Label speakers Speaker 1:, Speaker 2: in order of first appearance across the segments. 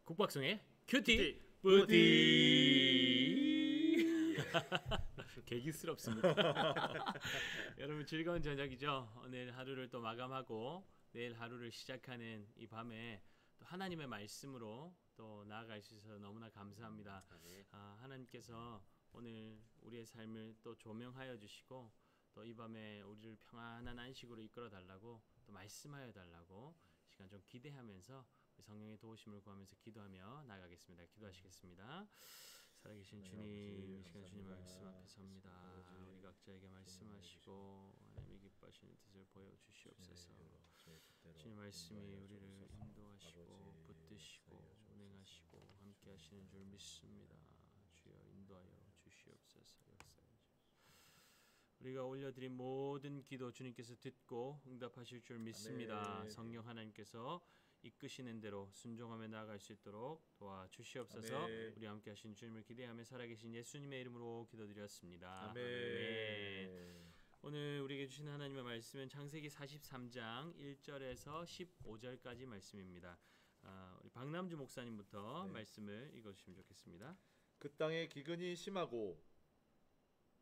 Speaker 1: 국박성의 큐티 뿌티 개기스럽습니다. 여러분 즐거운 저녁이죠. 오늘 하루를 또 마감하고 내일 하루를 시작하는 이 밤에 또 하나님의 말씀으로 또 나아갈 수 있어서 너무나 감사합니다. 하나님께서 오늘 우리의 삶을 또 조명하여 주시고 또 이 밤에 우리를 평안한 안식으로 이끌어 달라고 또 말씀하여 달라고 시간 좀 기대하면서 성령의 도우심을 구하면서 기도하며 나가겠습니다. 기도하시겠습니다. 살아계신 주님, 이 시간 주님 말씀 앞에 섭니다. 우리 각자에게 말씀하시고 하나님의 기뻐하시는 뜻을 보여주시옵소서. 주님 말씀이 우리를 인도하시고 붙드시고 운행하시고 함께 하시는 줄 믿습니다. 주여 인도하여 주시옵소서. 역사해 우리가 올려드린 모든 기도 주님께서 듣고 응답하실 줄 믿습니다. 아멘. 성령 하나님께서 이끄시는 대로 순종하며 나아갈 수 있도록 도와주시옵소서. 아멘. 우리 함께 하신 주님을 기대하며 살아계신 예수님의 이름으로 기도드렸습니다. 아멘. 아멘. 오늘 우리에게 주신 하나님의 말씀은 창세기 43장 1절에서 15절까지 말씀입니다. 우리 박남주 목사님부터 말씀을 읽어주시면 좋겠습니다.
Speaker 2: 그 땅에 기근이 심하고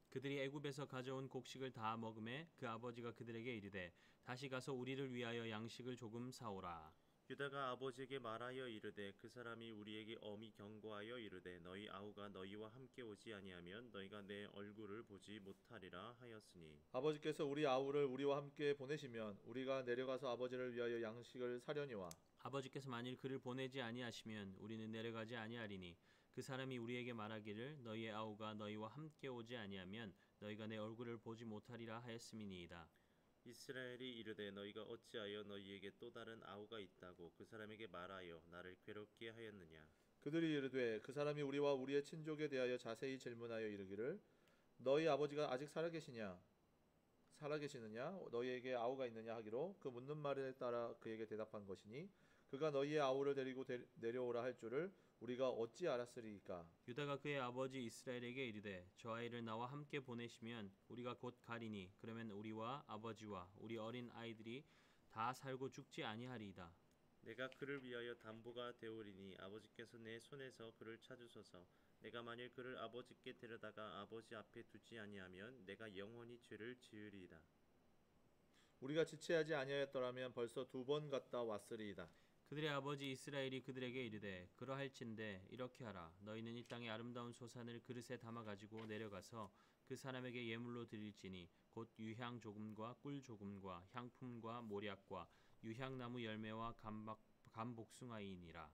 Speaker 1: 그들이 애굽에서 가져온 곡식을 다 먹음에 그 아버지가 그들에게 이르되 다시 가서 우리를 위하여 양식을 조금 사오라.
Speaker 3: 유다가 아버지에게 말하여 이르되 그 사람이 우리에게 엄히 경고하여 이르되 너희 아우가 너희와 함께 오지 아니하면 너희가 내 얼굴을 보지 못하리라 하였으니
Speaker 2: 아버지께서 우리 아우를 우리와 함께 보내시면 우리가 내려가서 아버지를 위하여 양식을 사려니와
Speaker 1: 아버지께서 만일 그를 보내지 아니하시면 우리는 내려가지 아니하리니 그 사람이 우리에게 말하기를 너희의 아우가 너희와 함께 오지 아니하면 너희가 내 얼굴을 보지 못하리라 하였음이니이다.
Speaker 3: 이스라엘이 이르되 너희가 어찌하여 너희에게 또 다른 아우가 있다고 그 사람에게 말하여 나를 괴롭게 하였느냐.
Speaker 2: 그들이 이르되 그 사람이 우리와 우리의 친족에 대하여 자세히 질문하여 이르기를 너희 아버지가 아직 살아계시느냐 너희에게 아우가 있느냐 하기로 그 묻는 말에 따라 그에게 대답한 것이니 그가 너희의 아우를 데리고 내려오라 할 줄을 우리가 어찌 알았으리이까.
Speaker 1: 유다가 그의 아버지 이스라엘에게 이르되 저 아이를 나와 함께 보내시면 우리가 곧 가리니 그러면 우리와 아버지와 우리 어린 아이들이 다 살고 죽지 아니하리이다.
Speaker 3: 내가 그를 위하여 담보가 되오리니 아버지께서 내 손에서 그를 찾으소서. 내가 만일 그를 아버지께 데려다가 아버지 앞에 두지 아니하면 내가 영원히 죄를 지으리이다.
Speaker 2: 우리가 지체하지 아니하였더라면 벌써 2번 갔다 왔으리이다.
Speaker 1: 그들의 아버지 이스라엘이 그들에게 이르되 그러할진대 이렇게 하라. 너희는 이 땅의 아름다운 소산을 그릇에 담아 가지고 내려가서 그 사람에게 예물로 드릴지니 곧 유향 조금과 꿀 조금과 향품과 모략과 유향나무 열매와 감복숭아이니라.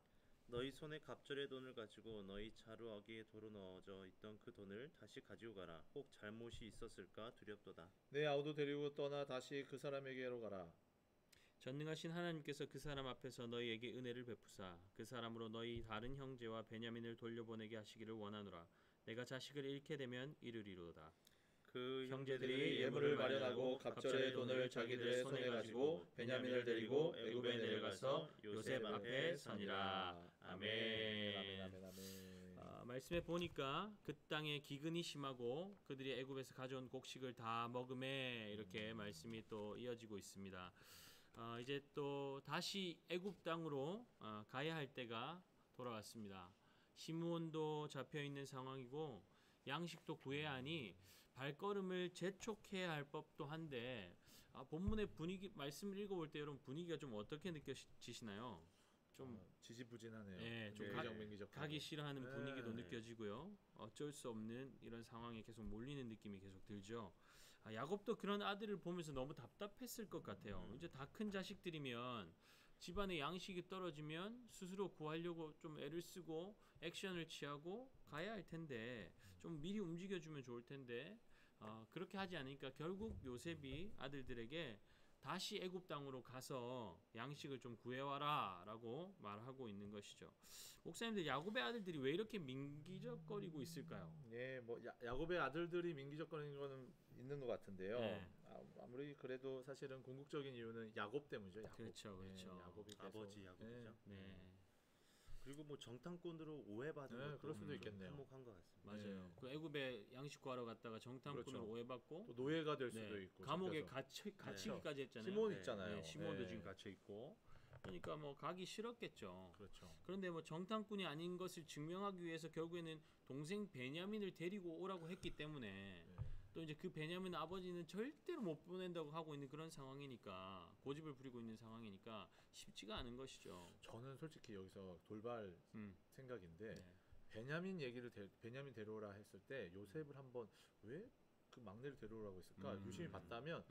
Speaker 3: 너희 손에 갑절의 돈을 가지고 너희 자루 어귀에 도로 넣어져 있던 그 돈을 다시 가지고 가라. 혹 잘못이 있었을까 두렵도다.
Speaker 2: 내 아우도 데리고 떠나 다시 그 사람에게로 가라.
Speaker 1: 전능하신 하나님께서 그 사람 앞에서 너희에게 은혜를 베푸사 그 사람으로 너희 다른 형제와 베냐민을 돌려보내게 하시기를 원하노라. 내가 자식을 잃게 되면 이르리로다.
Speaker 3: 그
Speaker 2: 형제들이 예물을 마련하고 갑절의 돈을 자기들의 손에 가지고 베냐민을 데리고 애굽에 내려가서 요셉 앞에 서니라. 아멘. 아멘.
Speaker 1: 말씀에 보니까 그 땅에 기근이 심하고 그들이 애굽에서 가져온 곡식을 다 먹음에 이렇게 말씀이 또 이어지고 있습니다. 이제 또 다시 애굽 땅으로 가야 할 때가 돌아왔습니다. 시므온도 잡혀 있는 상황이고 양식도 구해야 하니 발걸음을 재촉해야 할 법도 한데 본문의 분위기 말씀을 읽어볼 때 여러분 분위기가 좀 어떻게 느껴지시나요? 좀
Speaker 2: 지지부진하네요.
Speaker 1: 네, 좀 가기 싫어하는 분위기도 느껴지고요. 어쩔 수 없는 이런 상황에 계속 몰리는 느낌이 계속 들죠. 야곱도 그런 아들을 보면서 너무 답답했을 것 같아요. 이제 다 큰 자식들이면 집안에 양식이 떨어지면 스스로 구하려고 좀 애를 쓰고 액션을 취하고 가야 할 텐데 좀 미리 움직여주면 좋을 텐데 그렇게 하지 않으니까 결국 요셉이 아들들에게 다시 애굽 땅으로 가서 양식을 좀 구해와라 라고 말하고 있는 것이죠. 목사님들 야곱의 아들들이 왜 이렇게 민기적거리고 있을까요?
Speaker 2: 네, 뭐 야곱의 아들들이 민기적거리는 거는 있는 것 같은데요. 네. 아무리 그래도 사실은 궁극적인 이유는 야곱 때문이죠. 야곱.
Speaker 1: 그렇죠.
Speaker 2: 네, 야곱이
Speaker 3: 아버지 야곱이죠.
Speaker 1: 네.
Speaker 3: 그리고 뭐 정탐꾼으로 오해받은 것도
Speaker 2: 그럴 수도 있겠네요.
Speaker 3: 한몫한 것 같습니다.
Speaker 1: 맞아요. 그 애굽에 양식 구하러 갔다가 정탐꾼으로
Speaker 2: 그렇죠.
Speaker 1: 오해받고
Speaker 2: 또 노예가 될 수도 있고
Speaker 1: 감옥에 갇히기까지 했잖아요.
Speaker 2: 시몬 있잖아요.
Speaker 1: 시몬도 지금 갇혀 있고 그러니까 뭐 가기 싫었겠죠.
Speaker 2: 그렇죠.
Speaker 1: 그런데 뭐 정탐꾼이 아닌 것을 증명하기 위해서 결국에는 동생 베냐민을 데리고 오라고 했기 때문에
Speaker 2: 네.
Speaker 1: 또 이제 그 베냐민 아버지는 절대로 못 보낸다고 하고 있는 그런 상황이니까 고집을 부리고 있는 상황이니까 쉽지가 않은 것이죠.
Speaker 2: 저는 솔직히 여기서 돌발
Speaker 1: 음.
Speaker 2: 생각인데
Speaker 1: 네.
Speaker 2: 베냐민 데려오라 했을 때 요셉을 한번 왜 그 막내를 데려오라고 했을까? 유심히 봤다면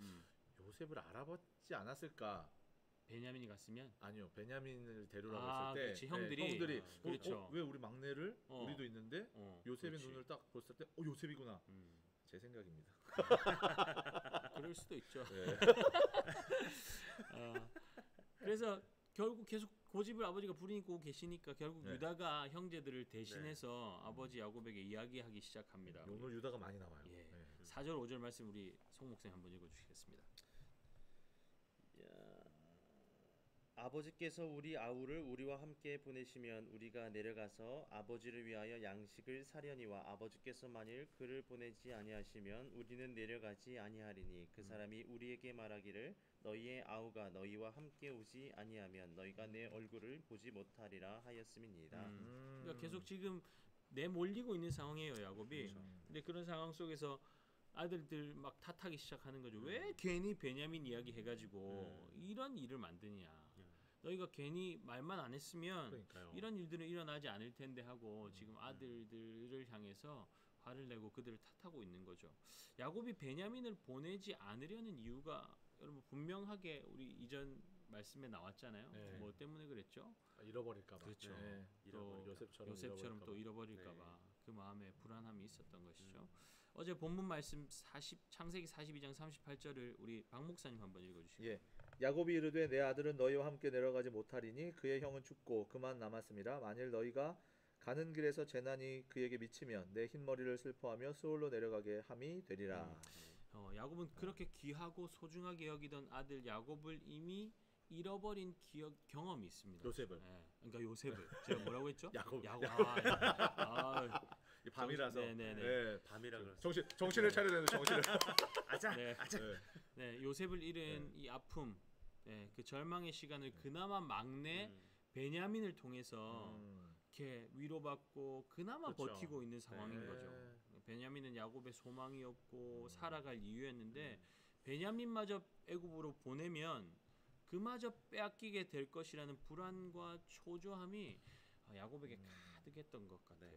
Speaker 2: 요셉을 알아봤지 않았을까?
Speaker 1: 베냐민이 갔으면
Speaker 2: 아니요, 베냐민을 데려오라고 했을 때
Speaker 1: 그렇지, 형들이 그렇죠.
Speaker 2: 왜 우리 막내를 우리도 있는데 요셉의
Speaker 1: 그렇지.
Speaker 2: 눈을 딱 봤을 때 요셉이구나. 제 생각입니다.
Speaker 1: 그럴 수도 있죠.
Speaker 2: 네.
Speaker 1: 그래서 결국 계속 고집을 아버지가 부리고 계시니까 결국
Speaker 2: 네.
Speaker 1: 유다가 형제들을 대신해서 아버지 야곱에게 이야기하기 시작합니다.
Speaker 2: 오늘 유다가 많이 나와요.
Speaker 1: 예.
Speaker 2: 네.
Speaker 1: 4절 5절 말씀 우리 송 목사님 한번 읽어주시겠습니다.
Speaker 3: 아버지께서 우리 아우를 우리와 함께 보내시면 우리가 내려가서 아버지를 위하여 양식을 사려니와 아버지께서 만일 그를 보내지 아니하시면 우리는 내려가지 아니하리니 그 사람이 우리에게 말하기를 너희의 아우가 너희와 함께 오지 아니하면 너희가 내 얼굴을 보지 못하리라 하였음이니이다.
Speaker 1: 그러니까 계속 지금 내몰리고 있는 상황이에요, 야곱이.
Speaker 2: 그렇죠.
Speaker 1: 근데 그런 상황 속에서 아들들 막 탓하기 시작하는 거죠. 왜 괜히 베냐민 이야기 해가지고 이런 일을 만드냐. 너희가 괜히 말만 안 했으면
Speaker 2: 그러니까요.
Speaker 1: 이런 일들은 일어나지 않을 텐데 하고 지금 아들들을 향해서 화를 내고 그들을 탓하고 있는 거죠. 야곱이 베냐민을 보내지 않으려는 이유가 여러분 분명하게 우리 이전 말씀에 나왔잖아요.
Speaker 2: 네.
Speaker 1: 뭐 때문에 그랬죠?
Speaker 2: 잃어버릴까봐.
Speaker 1: 그렇죠.
Speaker 2: 네.
Speaker 1: 또 요셉처럼 또 잃어버릴까봐 그 마음에 불안함이 있었던 것이죠. 어제 본문 말씀 창세기 42장 38절을 우리 박 목사님 한번 읽어주시죠.
Speaker 2: 예. 야곱이 이르되 내 아들은 너희와 함께 내려가지 못하리니 그의 형은 죽고 그만 남았습니다. 만일 너희가 가는 길에서 재난이 그에게 미치면 내 흰머리를 슬퍼하며 스올로 내려가게 함이 되리라.
Speaker 1: 야곱은 그렇게 귀하고 소중하게 여기던 아들 야곱을 이미 잃어버린 경험이 있습니다.
Speaker 2: 요셉을.
Speaker 1: 네. 그러니까 요셉을. 제가 뭐라고 했죠?
Speaker 2: 야곱.
Speaker 1: 밤이라서.
Speaker 2: 네.
Speaker 3: 밤이라 그랬어.
Speaker 2: 정신을 차려야 되는 정신을.
Speaker 3: 아자.
Speaker 1: 네.
Speaker 3: 아자.
Speaker 1: 네, 요셉을 잃은 이 아픔, 그 절망의 시간을 그나마 막내 베냐민을 통해서 이렇게 위로받고 그나마
Speaker 2: 그렇죠.
Speaker 1: 버티고 있는 상황인 거죠. 베냐민은 야곱의 소망이었고 살아갈 이유였는데 베냐민마저 애굽으로 보내면 그마저 빼앗기게 될 것이라는 불안과 초조함이 야곱에게 가득했던 것 같아요.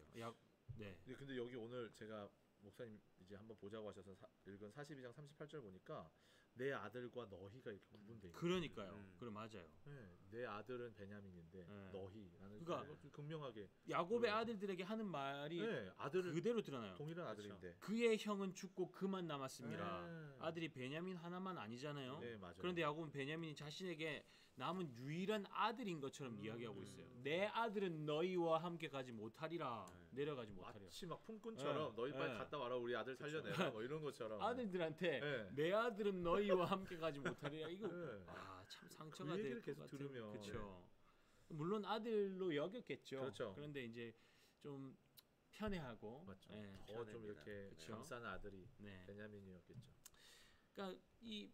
Speaker 1: 네.
Speaker 2: 근데 여기 오늘 제가 목사님 이제 한번 보자고 하셔서 읽은 42장 38절 보니까 내 아들과 너희가 이렇게 구분돼 있는.
Speaker 1: 그러니까요. 그래 맞아요.
Speaker 2: 네, 내 아들은 베냐민인데 너희라는
Speaker 1: 그러니까
Speaker 2: 좀 극명하게
Speaker 1: 야곱의 아들들에게 하는 말이
Speaker 2: 아들을
Speaker 1: 그대로 드러나요.
Speaker 2: 동일한 아들인데
Speaker 1: 그의 형은 죽고 그만 남았습니다. 아들이 베냐민 하나만 아니잖아요.
Speaker 2: 네, 맞아요.
Speaker 1: 그런데 야곱은 베냐민이 자신에게 남은 유일한 아들인 것처럼 이야기하고 있어요. 내 아들은 너희와 함께 가지 못하리라. 내려가지 못하리라.
Speaker 2: 마치 막 품꾼처럼 너희 빨리 갔다 와라 우리 아들 살려내라 뭐 이런 것처럼
Speaker 1: 아들들한테 내 아들은 너희와 함께 가지 못하리라. 이거 참 상처가 될 것
Speaker 2: 계속
Speaker 1: 같은.
Speaker 2: 들으면
Speaker 1: 그렇죠. 물론 아들로 여겼겠죠.
Speaker 2: 그렇죠.
Speaker 1: 그런데 이제 좀 편애하고
Speaker 2: 맞죠.
Speaker 1: 네.
Speaker 2: 더 좀 이렇게
Speaker 1: 그쵸?
Speaker 2: 감싼 아들이
Speaker 1: 네.
Speaker 2: 베냐민이었겠죠.
Speaker 1: 그러니까 이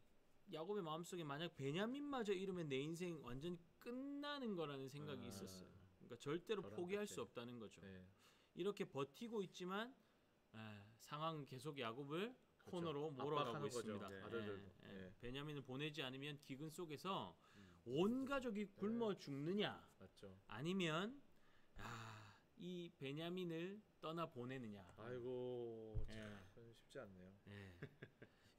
Speaker 1: 야곱의 마음속에 만약 베냐민마저 이러면 내 인생 완전 끝나는 거라는 생각이 있었어요. 그러니까 절대로 포기할 수 없다는 거죠.
Speaker 2: 네.
Speaker 1: 이렇게 버티고 있지만 상황은 계속 야곱을 코너로 몰아가고 있습니다.
Speaker 2: 거죠. 아들들도.
Speaker 1: 베냐민을 보내지 않으면 기근 속에서 온 가족이 굶어 죽느냐,
Speaker 2: 맞죠.
Speaker 1: 아니면 이 베냐민을 떠나 보내느냐.
Speaker 2: 아이고 참 쉽지 않네요.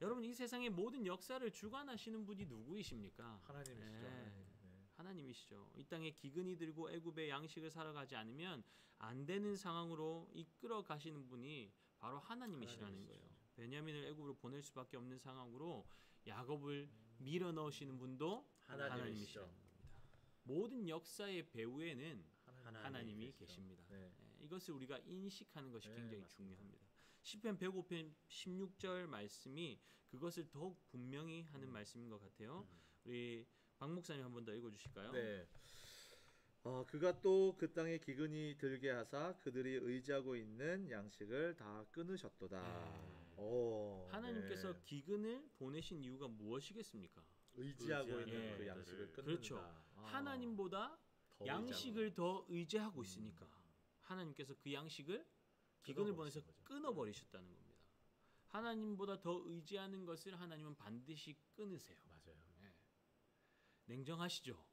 Speaker 1: 여러분 이 세상의 모든 역사를 주관하시는 분이 누구이십니까?
Speaker 2: 하나님이시죠.
Speaker 1: 하나님이시죠. 이 땅에 기근이 들고 애굽의 양식을 사러 가지 않으면 안 되는 상황으로 이끌어 가시는 분이 바로 하나님이시라는 거예요. 베냐민을 애굽으로 보낼 수밖에 없는 상황으로 야곱을 밀어 넣으시는 분도 하나님이시라는 겁니다. 모든 역사의 배후에는 하나님이 계십니다. 이것을 우리가 인식하는 것이 굉장히 중요합니다. 시편 105편 16절 말씀이 그것을 더욱 분명히 하는 말씀인 것 같아요. 우리 박 목사님 한 번 더 읽어주실까요?
Speaker 2: 네. 그가 또 그 땅에 기근이 들게 하사 그들이 의지하고 있는 양식을 다 끊으셨도다.
Speaker 1: 하나님께서 기근을 보내신 이유가 무엇이겠습니까?
Speaker 2: 의지하고
Speaker 3: 의지하는
Speaker 2: 있는 그
Speaker 3: 것들을.
Speaker 2: 양식을 끊는다.
Speaker 1: 그렇죠.
Speaker 2: 아,
Speaker 1: 하나님보다
Speaker 2: 더
Speaker 1: 양식을 더 의지하고 있으니까 하나님께서 그 양식을 기근을 보내서
Speaker 2: 끊어버리신 거죠.
Speaker 1: 끊어버리셨다는 겁니다. 하나님보다 더 의지하는 것을 하나님은 반드시 끊으세요.
Speaker 2: 맞아요.
Speaker 1: 네. 냉정하시죠.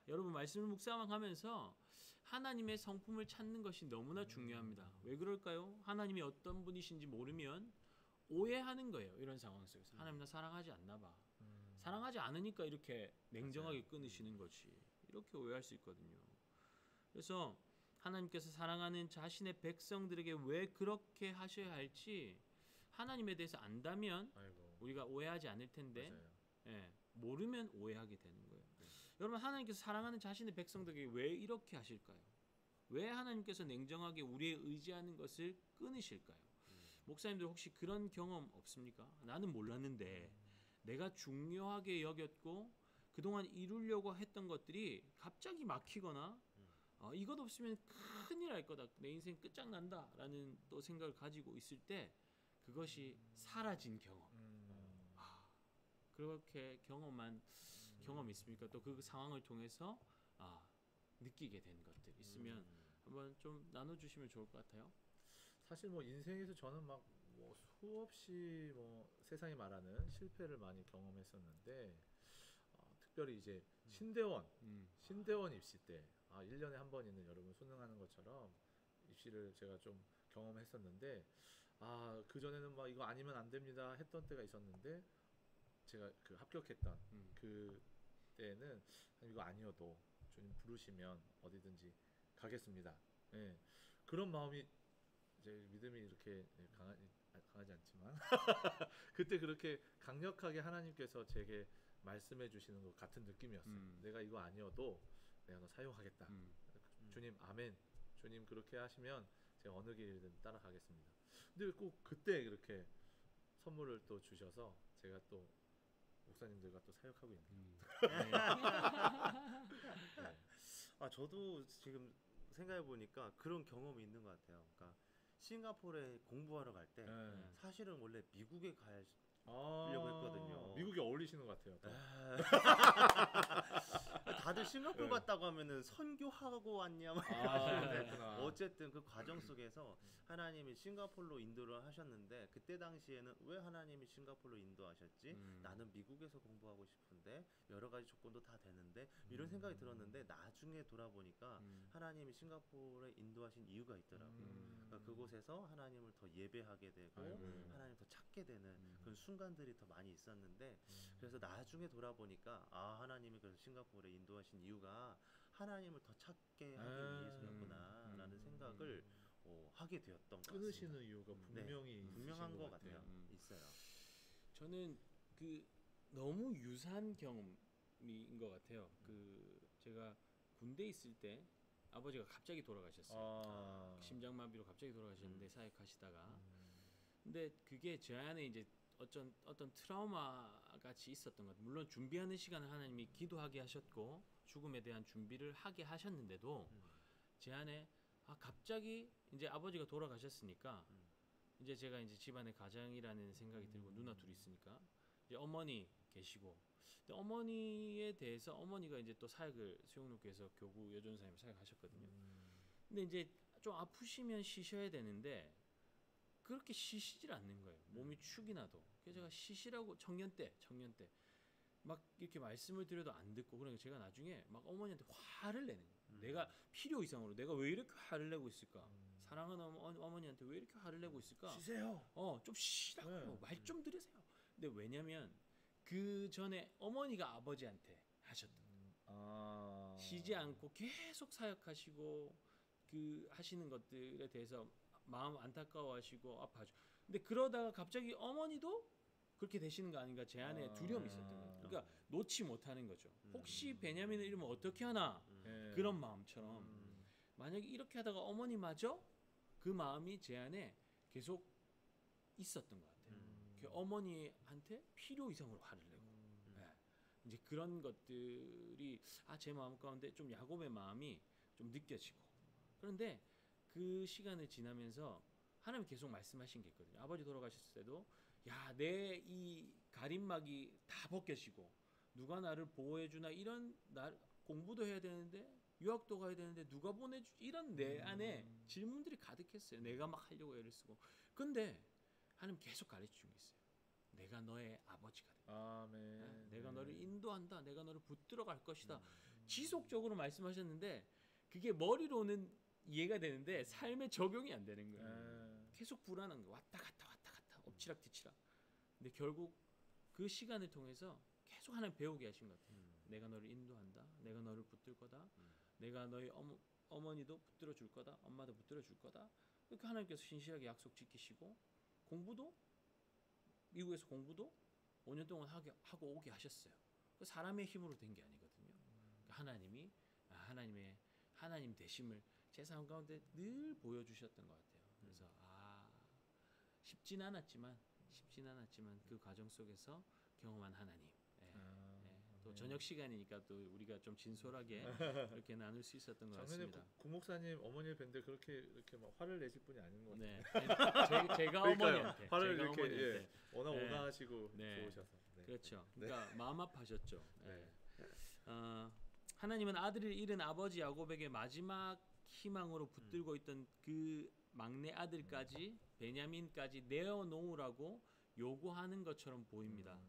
Speaker 1: 여러분 말씀을 묵상하면서 하나님의 성품을 찾는 것이 너무나 중요합니다. 왜 그럴까요? 하나님이 어떤 분이신지 모르면 오해하는 거예요. 이런 상황 속에서 하나님 나 사랑하지 않나 봐. 사랑하지 않으니까 이렇게 냉정하게 끊으시는 거지. 이렇게 오해할 수 있거든요. 그래서 하나님께서 사랑하는 자신의 백성들에게 왜 그렇게 하셔야 할지 하나님에 대해서 안다면
Speaker 2: 아이고.
Speaker 1: 우리가 오해하지 않을 텐데
Speaker 2: 맞아요.
Speaker 1: 예, 모르면 오해하게 되는 거예요. 여러분 하나님께서 사랑하는 자신의 백성들에게 왜 이렇게 하실까요? 왜 하나님께서 냉정하게 우리의 의지하는 것을 끊으실까요? 목사님들 혹시 그런 경험 없습니까? 나는 몰랐는데 내가 중요하게 여겼고 그동안 이루려고 했던 것들이 갑자기 막히거나 이것 없으면 큰일 날 거다. 내 인생 끝장난다 라는 또 생각을 가지고 있을 때 그것이 사라진 경험. 그렇게 경험이 있습니까? 또 그 상황을 통해서 느끼게 된 것들 있으면 한번 좀 나눠주시면 좋을 것 같아요.
Speaker 2: 사실 뭐 인생에서 저는 막 뭐 수없이 뭐 세상이 말하는 실패를 많이 경험했었는데 특별히 이제 신대원 입시 때 1년에 한 번 있는 여러분 수능하는 것처럼 입시를 제가 좀 경험했었는데 그 전에는 막 이거 아니면 안 됩니다 했던 때가 있었는데 제가 그 합격했던 그 때는 이거 아니어도 주님 부르시면 어디든지 가겠습니다. 예. 그런 마음이 이제 믿음이 이렇게 강하지 않지만 그때 그렇게 강력하게 하나님께서 제게 말씀해 주시는 것 같은 느낌이었어요. 내가 이거 아니어도 내가 너 사용하겠다. 주님 아멘. 주님 그렇게 하시면 제가 어느 길이든 따라가겠습니다. 근데 꼭 그때 그렇게 선물을 또 주셔서 제가 또 목사님들과 또 사역하고 있네요.
Speaker 3: 네. 저도 지금 생각해 보니까 그런 경험이 있는 것 같아요. 그러니까 싱가포르에 공부하러 갈 때 사실은 원래 미국에 가려고 했거든요.
Speaker 2: 미국에 어울리시는 것 같아요.
Speaker 3: 다들 싱가포르
Speaker 2: 네.
Speaker 3: 갔다고 하면은 선교하고 왔냐 막
Speaker 2: 그렇구나.
Speaker 3: 어쨌든 그 과정 속에서 하나님이 싱가포르로 인도를 하셨는데 그때 당시에는 왜 하나님이 싱가포르로 인도하셨지? 나는 미국에서 공부하고 싶은데 여러 가지 조건도 다 되는데 이런 생각이 들었는데 나중에 돌아보니까 하나님이 싱가포르에 인도하신 이유가 있더라고요. 그러니까 그곳에서 하나님을 더 예배하게 되고 하나님을 더 찾게 되는 그런 순간들이 더 많이 있었는데 그래서 나중에 돌아보니까 하나님이 그래서 싱가포르에 인도하신 이유가 하나님을 더 찾게 하기 위해서였구나라는 생각을 하게 되었던 것 같습니다.
Speaker 2: 끊으시는 이유가 분명히
Speaker 3: 분명한 것
Speaker 2: 같아요.
Speaker 3: 같아요. 있어요.
Speaker 1: 저는 그 너무 유사한 경험인 것 같아요. 그 제가 군대 있을 때 아버지가 갑자기 돌아가셨어요. 심장마비로 갑자기 돌아가셨는데 사역하시다가 근데 그게 제 안에 이제 어떤 트라우마 같이 있었던 것 같아요. 물론 준비하는 시간을 하나님이 기도하게 하셨고 죽음에 대한 준비를 하게 하셨는데도 제 안에 갑자기 이제 아버지가 돌아가셨으니까 이제 제가 이제 집안의 가장이라는 생각이 들고 누나 둘이 있으니까 이제 어머니 계시고 근데 어머니에 대해서 어머니가 이제 또 사역을 수영로교에서 교구 여전사님 사역하셨거든요. 근데 이제 좀 아프시면 쉬셔야 되는데 그렇게 쉬시질 않는 거예요. 몸이 축이 나도. 그래서 제가 쉬시라고 청년 때 막 이렇게 말씀을 드려도 안 듣고 그러니까 제가 나중에 막 어머니한테 화를 내는 거예요. 내가 필요 이상으로 내가 왜 이렇게 화를 내고 있을까? 사랑하는 어머니한테 왜 이렇게 화를 내고 있을까?
Speaker 2: 쉬세요.
Speaker 1: 좀 쉬라고 말 좀 들으세요. 근데 왜냐면 그 전에 어머니가 아버지한테 하셨던 쉬지 않고 계속 사역하시고 그 하시는 것들에 대해서 마음 안타까워하시고 아파하죠. 근데 그러다가 갑자기 어머니도 그렇게 되시는 거 아닌가 제 안에 두려움이 있었던 거예요. 그러니까 놓지 못하는 거죠. 혹시 베냐민을 잃으면 어떻게 하나 그런 마음처럼 만약에 이렇게 하다가 어머니마저 그 마음이 제 안에 계속 있었던 것 같아요. 그 어머니한테 필요 이상으로 화를 내고 이제 그런 것들이 제 마음 가운데 좀 야곱의 마음이 좀 느껴지고 그런데 그 시간을 지나면서 하나님 계속 말씀하신 게 있거든요. 아버지 돌아가셨을 때도 내 이 가림막이 다 벗겨지고 누가 나를 보호해주나 이런 공부도 해야 되는데 유학도 가야 되는데 누가 보내주 이런 내 안에 질문들이 가득했어요. 내가 막 하려고 애를 쓰고 근데 하나님 계속 가르치는 게 있어요. 내가 너의 아버지가 된다.
Speaker 2: 아멘.
Speaker 1: 내가 너를 인도한다. 내가 너를 붙들어 갈 것이다. 지속적으로 말씀하셨는데 그게 머리로는 이해가 되는데 삶에 적용이 안 되는 거예요. 계속 불안한 거 왔다 갔다 엎치락뒤치락. 근데 결국 그 시간을 통해서 계속 하나님 배우게 하신 것 같아요. 내가 너를 인도한다. 내가 너를 붙들 거다. 내가 너희 어머니도 붙들어 줄 거다. 엄마도 붙들어 줄 거다. 그렇게 하나님께서 신실하게 약속 지키시고 공부도 미국에서 공부도 5년 동안 하고 오게 하셨어요. 그 사람의 힘으로 된 게 아니거든요. 하나님이 하나님 되심을 제 삶 가운데 늘 보여주셨던 것 같아요. 그래서 쉽진 않았지만 그 과정 속에서 경험한 하나님. 또 저녁 시간이니까 또 우리가 좀 진솔하게 이렇게 나눌 수 있었던 것 같습니다.
Speaker 2: 구목사님 어머니를 뵀는데 그렇게 이렇게 막 화를 내실 분이 아닌 것 같아요.
Speaker 1: 네, 제가 어머니한테
Speaker 2: 화를 이렇게 워낙 온화하시고 좋으셔서.
Speaker 1: 그렇죠. 그러니까 마음 아파하셨죠. 하나님은 아들을 잃은 아버지 야곱에게 마지막 희망으로 붙들고 있던 그 막내 아들까지 베냐민까지 내어놓으라고 요구하는 것처럼 보입니다.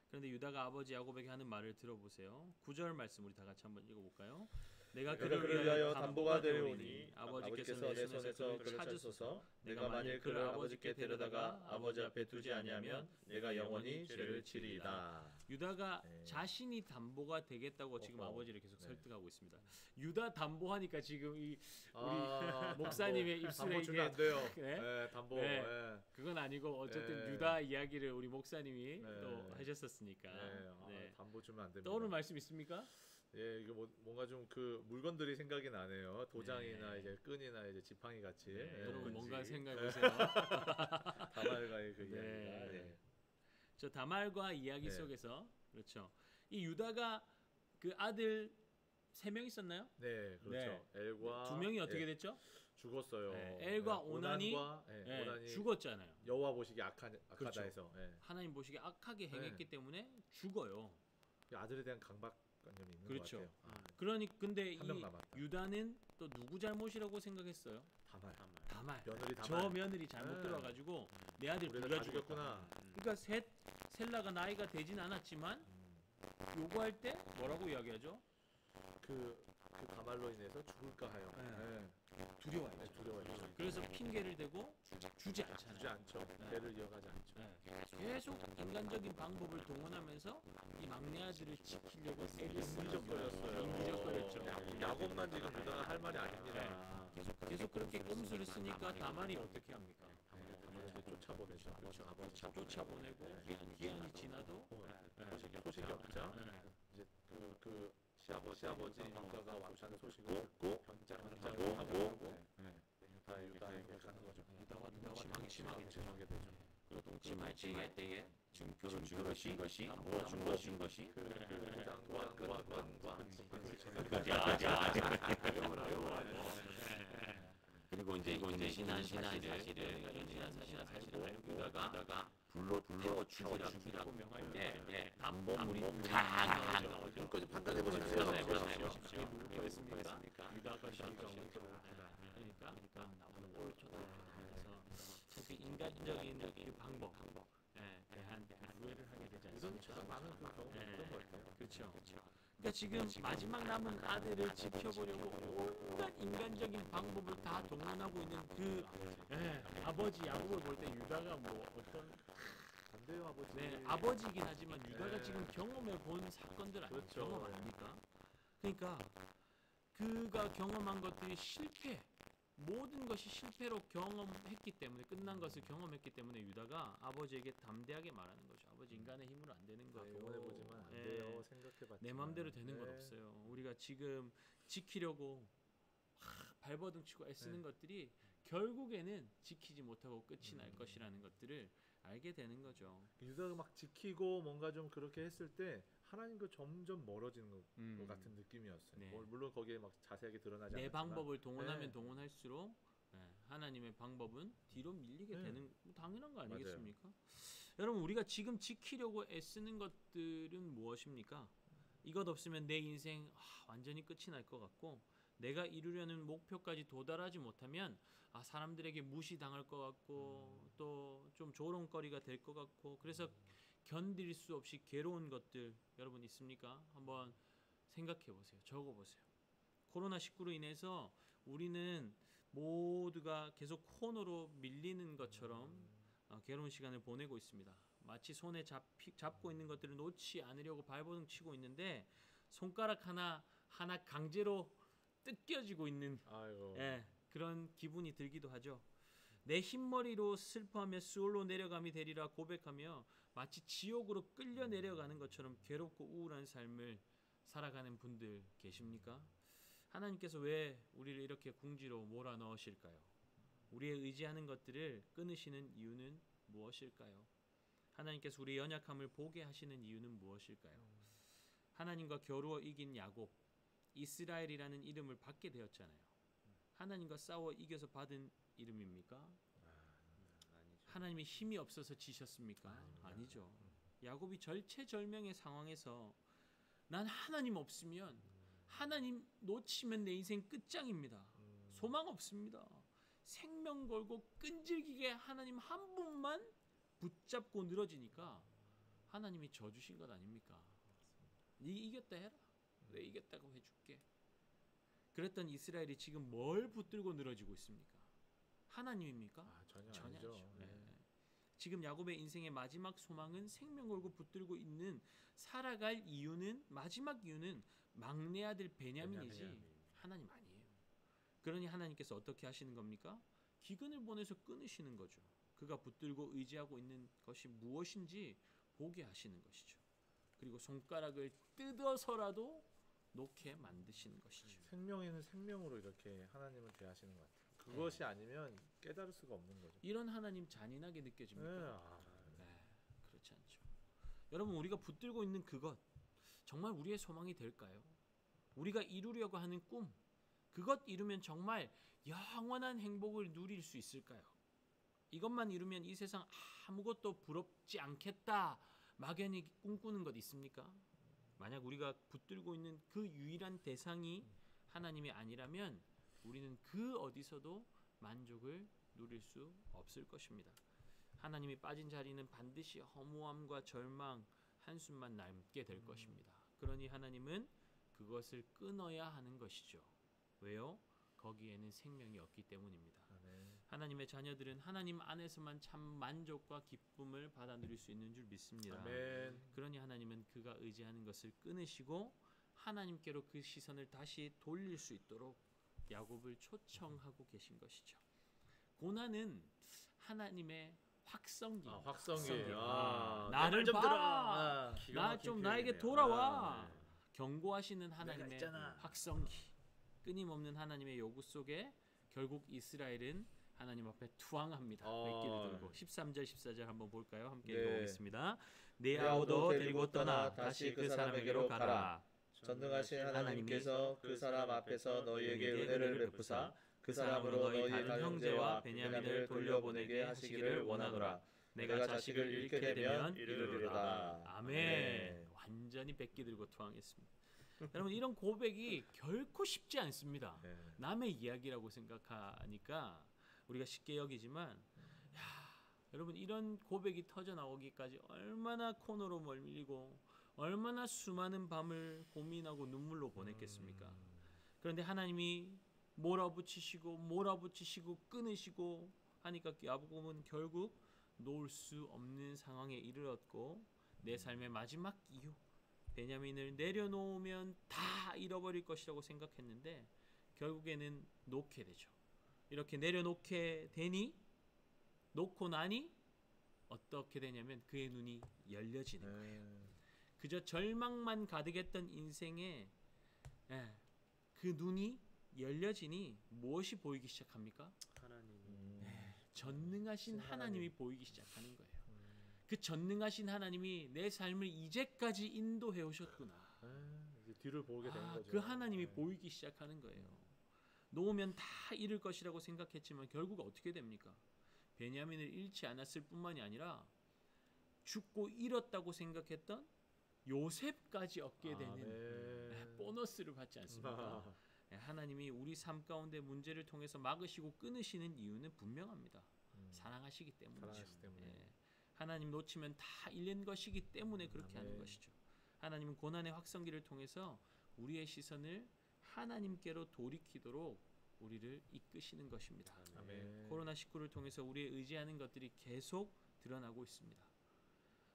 Speaker 1: 그런데 유다가 아버지 야곱에게 하는 말을 들어보세요. 9절 말씀 우리 다 같이 한번 읽어볼까요? 내가 그를 위하여 담보가 되오니 아버지께서 내 손에서 그를 찾으소서. 내가 만일 그를 아버지께 데려다가 아버지 앞에 두지 아니하면 내가 영원히 죄를 지리이다. 유다가 자신이 담보가 되겠다고 지금 아버지를 계속 설득하고 있습니다. 유다 담보하니까 지금 우리 목사님의 입술에
Speaker 2: 담보 주면 안 돼요. 담보.
Speaker 1: 그건 아니고 어쨌든 유다 이야기를 우리 목사님이 또 하셨었으니까.
Speaker 2: 담보 주면 안 됩니다.
Speaker 1: 떠오르는 말씀 있습니까?
Speaker 2: 이거 뭔가 좀 그 물건들이 생각이 나네요. 도장이나 이제 끈이나 이제 지팡이 같이.
Speaker 1: 여러분 뭔가 생각해 보세요.
Speaker 2: 다말과의 그 이야기가.
Speaker 1: 저 다말과 이야기 속에서 그렇죠. 이 유다가 그 아들 3명 있었나요?
Speaker 2: 네, 그렇죠. 엘과
Speaker 1: 2명이 어떻게 됐죠?
Speaker 2: 죽었어요.
Speaker 1: 엘과 오난이 죽었잖아요.
Speaker 2: 여호와 보시기 악하다 해서
Speaker 1: 하나님 보시기 악하게 행했기 때문에 죽어요.
Speaker 2: 아들에 대한 강박관념이 있는
Speaker 1: 그렇죠.
Speaker 2: 것 같아요.
Speaker 1: 그러니 근데 이
Speaker 2: 남았다.
Speaker 1: 유다는 또 누구 잘못이라고 생각했어요? 다말. 저 며느리 잘못 들어가지고 내 아들 불러주겠구나. 그러니까 셀라가 나이가 되진 않았지만 요구할 때 뭐라고 이야기하죠?
Speaker 2: 그 다말로 인해서 죽을까 하여 두려워했죠.
Speaker 1: 그래서 핑계를 대고 주지
Speaker 2: 않죠. 배를 이어가지 않죠.
Speaker 1: 계속 인간적인 방법을 동원하면서 이 막내 아들을 지키려고 인기적거렸죠.
Speaker 2: 야곱만 지금 유다가 할 말이 아닙니다.
Speaker 1: 계속 그렇게 꼼수를 쓰니까 다말이 어떻게 합니까?
Speaker 2: 쫓아보내죠.
Speaker 1: 쫓아보내고 기한이 지나도
Speaker 2: 소식이 없자 이제 그 시아버지 유다가 왕자는 소식을 듣고 변장을 하고 유다에게 가는 거죠.
Speaker 1: 유다가 동침하게 되죠.
Speaker 2: 그리고
Speaker 1: 동침할 때에 증표를 준 것이 준 것이 그리고 이제 신한 사실을 유다가 불로 태워 죽이라고 명할 때 담보물이 다 여기까지 판단해 보십시오. 그랬습니까? 유다가 그러니까 나보다 옳다. 그래서 인간적인 그 방법 대한 후회를 하게 되지 않습니까?
Speaker 2: 많은 그 경험이 있던 것 같아요.
Speaker 1: 그렇죠. 그러니까 지금 마지막 남은 아들을 지켜보려고 온갖 인간적인 방법을 다 동원하고 있는 그 아버지 야곱을 볼 때 유다가 뭐 어떤
Speaker 2: 반대요 아버지.
Speaker 1: 아버지이긴 하지만 유다가 지금 경험해 본 사건들 아니에요.
Speaker 2: 그렇죠.
Speaker 1: 경험 아닙니까? 그러니까 그가 경험한 것들이 모든 것이 실패로 경험했기 때문에 끝난 것을 경험했기 때문에 유다가 아버지에게 담대하게 말하는 거죠. 아버지 인간의 힘으로 안 되는 거예요.
Speaker 2: 동원해보지만 안 돼요. 생각해봤지만
Speaker 1: 내 마음대로 되는 건 없어요. 우리가 지금 지키려고 발버둥 치고 애쓰는 것들이 결국에는 지키지 못하고 끝이 날 것이라는 것들을 알게 되는 거죠.
Speaker 2: 유다가 막 지키고 뭔가 좀 그렇게 했을 때 하나님과 점점 멀어지는 것 같은 느낌이었어요.
Speaker 1: 네.
Speaker 2: 물론 거기에 막 자세하게 드러나지 않았지만
Speaker 1: 내 방법을 동원하면 동원할수록 하나님의 방법은 뒤로 밀리게 되는 당연한 거 아니겠습니까? 여러분 우리가 지금 지키려고 애쓰는 것들은 무엇입니까? 이것 없으면 내 인생 완전히 끝이 날 것 같고 내가 이루려는 목표까지 도달하지 못하면 사람들에게 무시당할 것 같고 또 좀 조롱거리가 될 것 같고 그래서 견딜 수 없이 괴로운 것들 여러분 있습니까? 한번 생각해 보세요. 적어 보세요. 코로나19로 인해서 우리는 모두가 계속 코너로 밀리는 것처럼 괴로운 시간을 보내고 있습니다. 마치 손에 잡고 있는 것들을 놓지 않으려고 발버둥 치고 있는데 손가락 하나 강제로 뜯겨지고 있는 그런 기분이 들기도 하죠. 내 흰머리로 슬퍼하며 수올로 내려감이 되리라 고백하며 마치 지옥으로 끌려 내려가는 것처럼 괴롭고 우울한 삶을 살아가는 분들 계십니까? 하나님께서 왜 우리를 이렇게 궁지로 몰아넣으실까요? 우리의 의지하는 것들을 끊으시는 이유는 무엇일까요? 하나님께서 우리의 연약함을 보게 하시는 이유는 무엇일까요? 하나님과 겨루어 이긴 야곱, 이스라엘이라는 이름을 받게 되었잖아요. 하나님과 싸워 이겨서 받은 이름입니까?
Speaker 3: 아니죠.
Speaker 1: 하나님이 힘이 없어서 지셨습니까? 아니죠. 야곱이 절체절명의 상황에서 난 하나님 없으면 하나님 놓치면 내 인생 끝장입니다. 소망 없습니다. 생명 걸고 끈질기게 하나님 한 분만 붙잡고 늘어지니까 하나님이 져주신 것 아닙니까? 네 이겼다 해라. 내 이겼다고 해줄게. 그랬던 이스라엘이 지금 뭘 붙들고 늘어지고 있습니까? 하나님입니까?
Speaker 2: 전혀
Speaker 1: 아니죠.
Speaker 2: 아니죠.
Speaker 1: 지금 야곱의 인생의 마지막 소망은 생명 걸고 붙들고 있는 살아갈 이유는 마지막 이유는 막내 아들 베냐민이지 하나님 아니에요. 그러니 하나님께서 어떻게 하시는 겁니까? 기근을 보내서 끊으시는 거죠. 그가 붙들고 의지하고 있는 것이 무엇인지 보게 하시는 것이죠. 그리고 손가락을 뜯어서라도 놓게 만드시는 것이죠.
Speaker 2: 생명에는 생명으로 이렇게 하나님을 대하시는 것 같아요. 그것이 아니면 깨달을 수가 없는 거죠.
Speaker 1: 이런 하나님 잔인하게 느껴집니까? 네, 그렇지 않죠. 여러분 우리가 붙들고 있는 그것 정말 우리의 소망이 될까요? 우리가 이루려고 하는 꿈 그것 이루면 정말 영원한 행복을 누릴 수 있을까요? 이것만 이루면 이 세상 아무것도 부럽지 않겠다 막연히 꿈꾸는 것 있습니까? 만약 우리가 붙들고 있는 그 유일한 대상이 하나님이 아니라면 우리는 그 어디서도 만족을 누릴 수 없을 것입니다. 하나님이 빠진 자리는 반드시 허무함과 절망, 한숨만 남게 될 것입니다. 그러니 하나님은 그것을 끊어야 하는 것이죠. 왜요? 거기에는 생명이 없기 때문입니다. 하나님의 자녀들은 하나님 안에서만 참 만족과 기쁨을 받아 누릴 수 있는 줄 믿습니다. 그러니 하나님은 그가 의지하는 것을 끊으시고 하나님께로 그 시선을 다시 돌릴 수 있도록 야곱을 초청하고 계신 것이죠. 고난은 하나님의 확성기. 나를
Speaker 2: 좀
Speaker 1: 봐. 나 좀 나에게 돌아와. 경고하시는 하나님의 확성기. 끊임없는 하나님의 요구 속에 결국 이스라엘은 하나님 앞에 투항합니다. 백기를 들고 13절 14절 한번 볼까요? 함께 읽어보겠습니다. 내 아우도 데리고 떠나 다시 그 사람에게로 가라.
Speaker 2: 전능하신 하나님께서 그 사람 앞에서 너희에게 은혜를 베푸사 그 사람으로 너희 다른 형제와 베냐민을 돌려보내게 하시기를 원하노라. 내가 자식을 잃게 되면 이르리로다.
Speaker 1: 아멘. 완전히 백기 들고 투항했습니다. 여러분 이런 고백이 결코 쉽지 않습니다. 남의 이야기라고 생각하니까 우리가 쉽게 여기지만 여러분 이런 고백이 터져 나오기까지 얼마나 코너로 몰리고 얼마나 수많은 밤을 고민하고 눈물로 보냈겠습니까? 그런데 하나님이 몰아붙이시고 끊으시고 하니까 야곱은 결국 놓을 수 없는 상황에 이르렀고 내 삶의 마지막 이유 베냐민을 내려놓으면 다 잃어버릴 것이라고 생각했는데 결국에는 놓게 되죠. 이렇게 내려놓게 되니 놓고 나니 어떻게 되냐면 그의 눈이 열려지는 거예요. 그저 절망만 가득했던 인생에 그 눈이 열려지니 무엇이 보이기 시작합니까?
Speaker 3: 하나님이
Speaker 1: 전능하신 하나님이 보이기 시작하는 거예요. 그 전능하신 하나님이 내 삶을 이제까지 인도해 오셨구나.
Speaker 2: 뒤를 보게 된 거죠.
Speaker 1: 그 하나님이 보이기 시작하는 거예요. 놓으면 다 잃을 것이라고 생각했지만 결국 어떻게 됩니까? 베냐민을 잃지 않았을 뿐만이 아니라 죽고 잃었다고 생각했던 요셉까지 얻게 되는
Speaker 2: 아멘.
Speaker 1: 보너스를 받지 않습니까? 하나님이 우리 삶 가운데 문제를 통해서 막으시고 끊으시는 이유는 분명합니다. 사랑하시기 때문이죠.
Speaker 2: 사랑하시기 때문에.
Speaker 1: 하나님 놓치면 다 잃는 것이기 때문에 그렇게 하는
Speaker 2: 아멘.
Speaker 1: 것이죠. 하나님은 고난의 확성기를 통해서 우리의 시선을 하나님께로 돌이키도록 우리를 이끄시는 것입니다.
Speaker 2: 아멘.
Speaker 1: 코로나19를 통해서 우리의 의지하는 것들이 계속 드러나고 있습니다.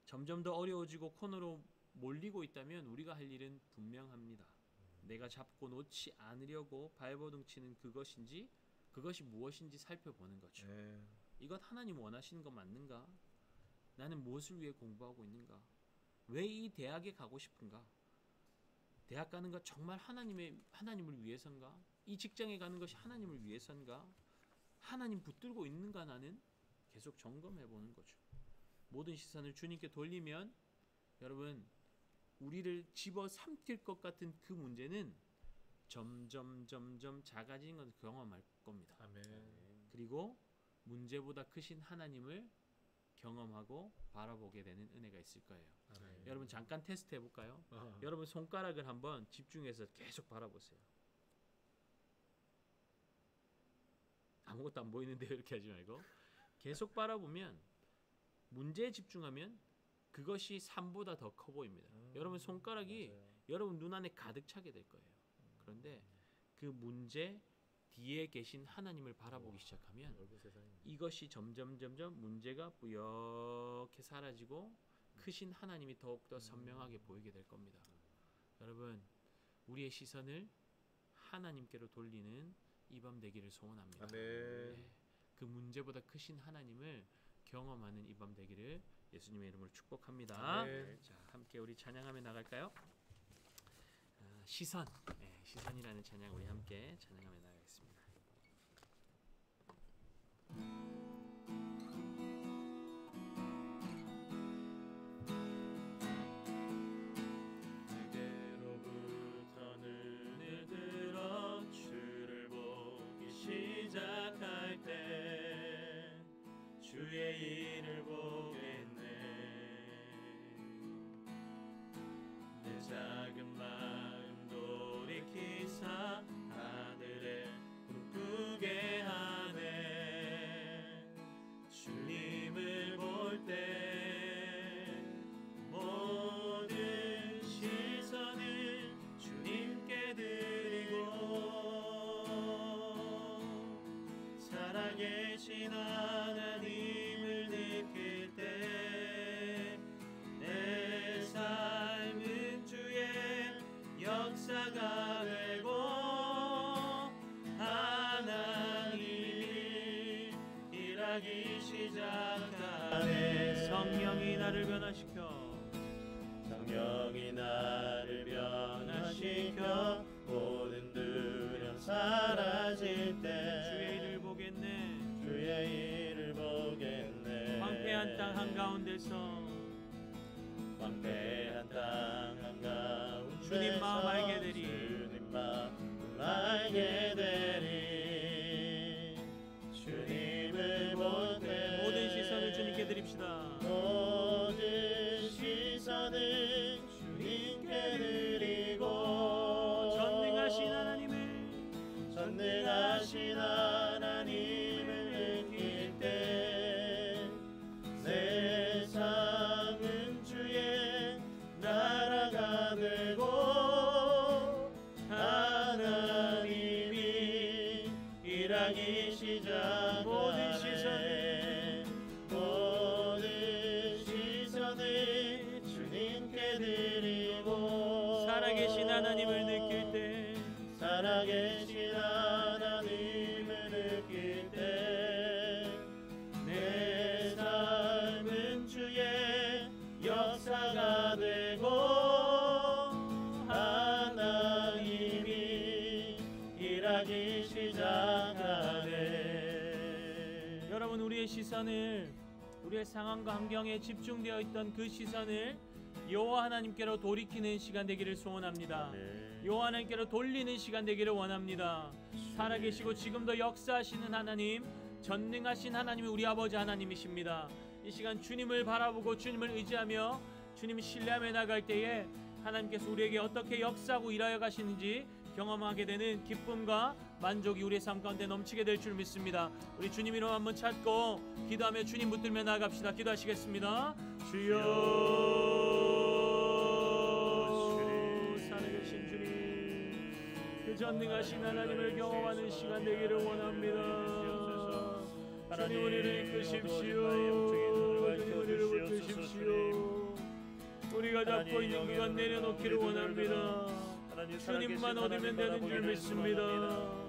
Speaker 1: 점점 더 어려워지고 코너로 몰리고 있다면 우리가 할 일은 분명합니다. 내가 잡고 놓지 않으려고 발버둥치는 그것이 무엇인지 살펴보는 거죠.
Speaker 2: 네.
Speaker 1: 이것 하나님 원하시는 거 맞는가? 나는 무엇을 위해 공부하고 있는가? 왜 이 대학에 가고 싶은가? 대학 가는 것 정말 하나님을 위해서인가? 이 직장에 가는 것이 하나님을 위해서인가? 하나님 붙들고 있는가 나는? 계속 점검해 보는 거죠. 모든 시선을 주님께 돌리면 여러분 우리를 집어삼킬 것 같은 그 문제는 점점 작아지는 것을 경험할 겁니다.
Speaker 2: 아멘.
Speaker 1: 그리고 문제보다 크신 하나님을 경험하고 바라보게 되는 은혜가 있을 거예요.
Speaker 2: 아멘.
Speaker 1: 여러분 잠깐 테스트 해볼까요?
Speaker 2: 아.
Speaker 1: 여러분 손가락을 한번 집중해서 계속 바라보세요. 아무것도 안 보이는데 이렇게 하지 말고 계속 바라보면 문제에 집중하면 그것이 삶보다 더 커 보입니다. 여러분 손가락이
Speaker 2: 맞아요.
Speaker 1: 여러분 눈 안에 가득 차게 될 거예요. 그런데 그 문제 뒤에 계신 하나님을 바라보기 시작하면
Speaker 2: 넓은 세상입니다.
Speaker 1: 이것이 점점 문제가 뿌옇게 사라지고 크신 하나님이 더욱더 선명하게 보이게 될 겁니다. 여러분 우리의 시선을 하나님께로 돌리는 이 밤 되기를 소원합니다.
Speaker 2: 아멘.
Speaker 1: 네, 그 문제보다 크신 하나님을 경험하는 이 밤 되기를 예수님의 이름으로 축복합니다.
Speaker 2: 아멘.
Speaker 1: 자, 함께 우리 찬양하며 나갈까요? 시선, 시선이라는 찬양 우리 함께 찬양하며 나가겠습니다. 그대로부터 눈을 들어 주를 보기 시작할 때 주의 일을 보겠네. 내 작은 마음 돌이키사 하늘에 꿈꾸게 하네. 주님을 볼 때 모든 시선을 주님께 드리고 살아계신 하나님을 느낄 때 내 삶은 주의 역사가 되고 하나님이 일하기 시작하네. 성령이 나를 변화시켜
Speaker 3: 성령이 나를 변화시켜 모든 두려움 사라질 때
Speaker 1: 주의 일을 보겠네.
Speaker 3: 주의 일을 보겠네.
Speaker 1: 황폐한 땅 한가운데서
Speaker 3: 황폐한 땅 한가운데서
Speaker 1: 주님 마음 알게 되리.
Speaker 3: 주님 마음 알게 되리. 주님을 볼 때
Speaker 1: 모든 시선을 주님께 드립시다.
Speaker 3: 모든 시선을 주님께 드리고
Speaker 1: 전능하신 하나님을
Speaker 3: 느낄 때 내 삶은 주의 나라가 되고 하나님이 일하기 시작하네. 모든 시선을 주님께 드리고
Speaker 1: 살아계신 하나님을 느낄 때
Speaker 3: 살아계신 하나님을 느낄 때 내 삶은 주의 역사가 되고 하나님이 일하기 시작하네.
Speaker 1: 여러분 우리의 시선을 우리의 상황과 환경에 집중되어 있던 그 시선을 여호와 하나님께로 돌이키는 시간 되기를 소원합니다. 여호와 하나님께로 돌리는 시간 되기를 원합니다. 살아계시고 지금도 역사하시는 하나님, 전능하신 하나님이 우리 아버지 하나님이십니다. 이 시간 주님을 바라보고 주님을 의지하며 주님을 신뢰하며 나갈 때에 하나님께서 우리에게 어떻게 역사하고 일하여 가시는지 경험하게 되는 기쁨과 만족이 우리의 삶 가운데 넘치게 될 줄 믿습니다. 우리 주님 이름 한번 찾고 기도하며 주님 붙들며 나아갑시다. 기도하시겠습니다. 주여, 살아계신 주님, 그 전능하신 하나님을 경험하는 시간 되기를 원합니다. 주님 우리를 이끄십시오. 주님 우리를 붙드십시오. 우리가 잡고 있는 그것 내려놓기를 원합니다. 주님만 얻으면 되는 줄 믿습니다.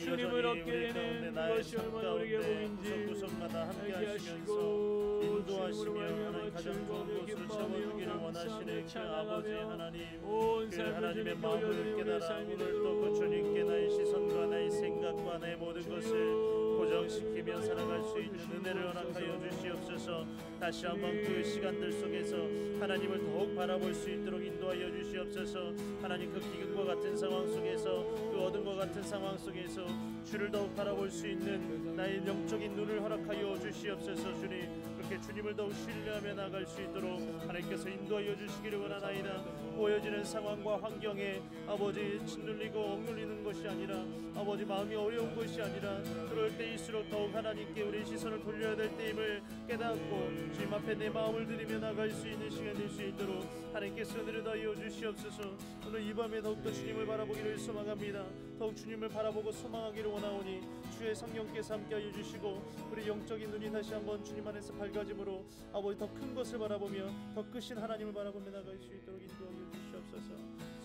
Speaker 1: 주님을 얻게 되는 그것이 얼마나 우리에게 복인지 알게 하시고
Speaker 3: 인도하시며 하나님 가장 좋은 곳으로 채워주기를 원하시는 그 아버지 하나님, 그 하나님의 마음을 깨달아 오늘 또 그 주님께 나의 시선과 나의 생각과 나의 모든 것을 고정시키며 살아갈 수 있는 은혜를 허락하여 주시옵소서. 다시 한번 그 시간들 속에서 하나님을 더욱 바라볼 수 있도록 인도하여 주시옵소서. 하나님 그 기근과 같은 상황 속에서 그 어둠과 같은 상황 속에서 주를 더욱 바라볼 수 있는 나의 영적인 눈을 허락하여 주시옵소서. 주님 그렇게 주님을 더욱 신뢰하며 나갈 수 있도록 하나님께서 인도하여 주시기를 원하나이다. 보여지는 상황과 환경에 아버지 짓눌리고 억눌리는 것이 아니라 아버지 마음이 어려운 것이 아니라 그럴 때일수록 더욱 하나님께 우리의 시선을 돌려야 될 때임을 깨닫고 주님 앞에 내 마음을 드리며 나갈 수 있는 시간 될 수 있도록 하나님께서 은혜를 더하여 주시옵소서. 오늘 이 밤에 더욱더 주님을 바라보기를 소망합니다. 더욱 주님을 바라보고 소망하기를 원하오니 주의 성령께서 함께하여 주시고 우리 영적인 눈이 다시 한번 주님 안에서 밝아짐으로 아버지 더 큰 것을 바라보며 더 크신 하나님을 바라보며 나갈 수 있도록 인도하여 주시옵소서.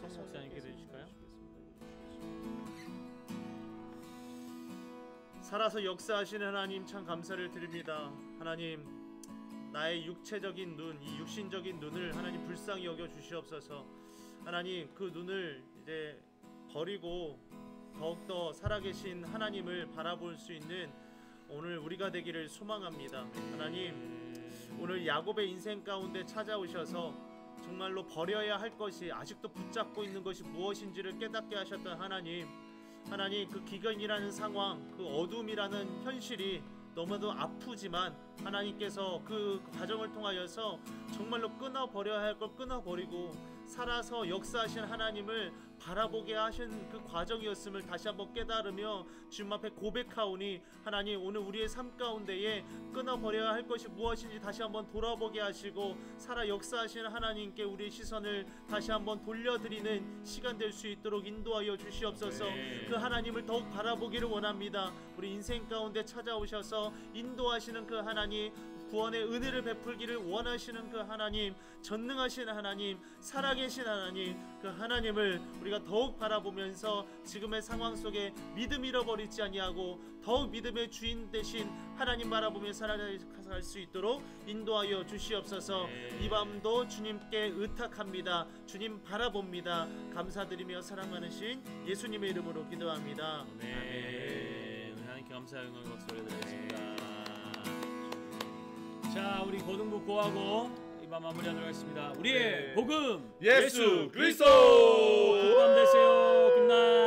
Speaker 1: 성 목사님 기도해 주실까요?
Speaker 3: 살아서 역사하시는 하나님 참 감사를 드립니다. 하나님 나의 육체적인 눈, 이 육신적인 눈을 하나님 불쌍히 여겨 주시옵소서. 하나님 그 눈을 이제 버리고 더욱더 살아계신 하나님을 바라볼 수 있는 오늘 우리가 되기를 소망합니다. 하나님 오늘 야곱의 인생 가운데 찾아오셔서 정말로 버려야 할 것이 아직도 붙잡고 있는 것이 무엇인지를 깨닫게 하셨던 하나님, 그 기근이라는 상황, 그 어둠이라는 현실이 너무도 아프지만 하나님께서 그 과정을 통하여서 정말로 끊어버려야 할 걸 끊어버리고 살아서 역사하신 하나님을 바라보게 하신 그 과정이었음을 다시 한번 깨달으며 주님 앞에 고백하오니 하나님 오늘 우리의 삶 가운데에 끊어버려야 할 것이 무엇인지 다시 한번 돌아보게 하시고 살아 역사하시는 하나님께 우리의 시선을 다시 한번 돌려드리는 시간 될 수 있도록 인도하여 주시옵소서. 그 하나님을 더욱 바라보기를 원합니다. 우리 인생 가운데 찾아오셔서 인도하시는 그 하나님, 구원의 은혜를 베풀기를 원하시는 그 하나님, 전능하신 하나님, 살아계신 하나님, 그 하나님을 우리가 더욱 바라보면서 지금의 상황 속에 믿음 잃어버리지 아니하고 더욱 믿음의 주인 되신 하나님 바라보며 살아갈 수 있도록 인도하여 주시옵소서. 이 밤도 주님께 의탁합니다. 주님 바라봅니다. 감사드리며 사랑 많으신 예수님의 이름으로 기도합니다.
Speaker 1: 아멘. 하나님께 감사의 응원 박수를 드리겠습니다. 자, 우리 고등부 고하고 이밤 마무리하도록 하겠습니다. 우리의 복음
Speaker 2: 예수 그리스도.
Speaker 1: 굿밤 되세요. 굿나잇.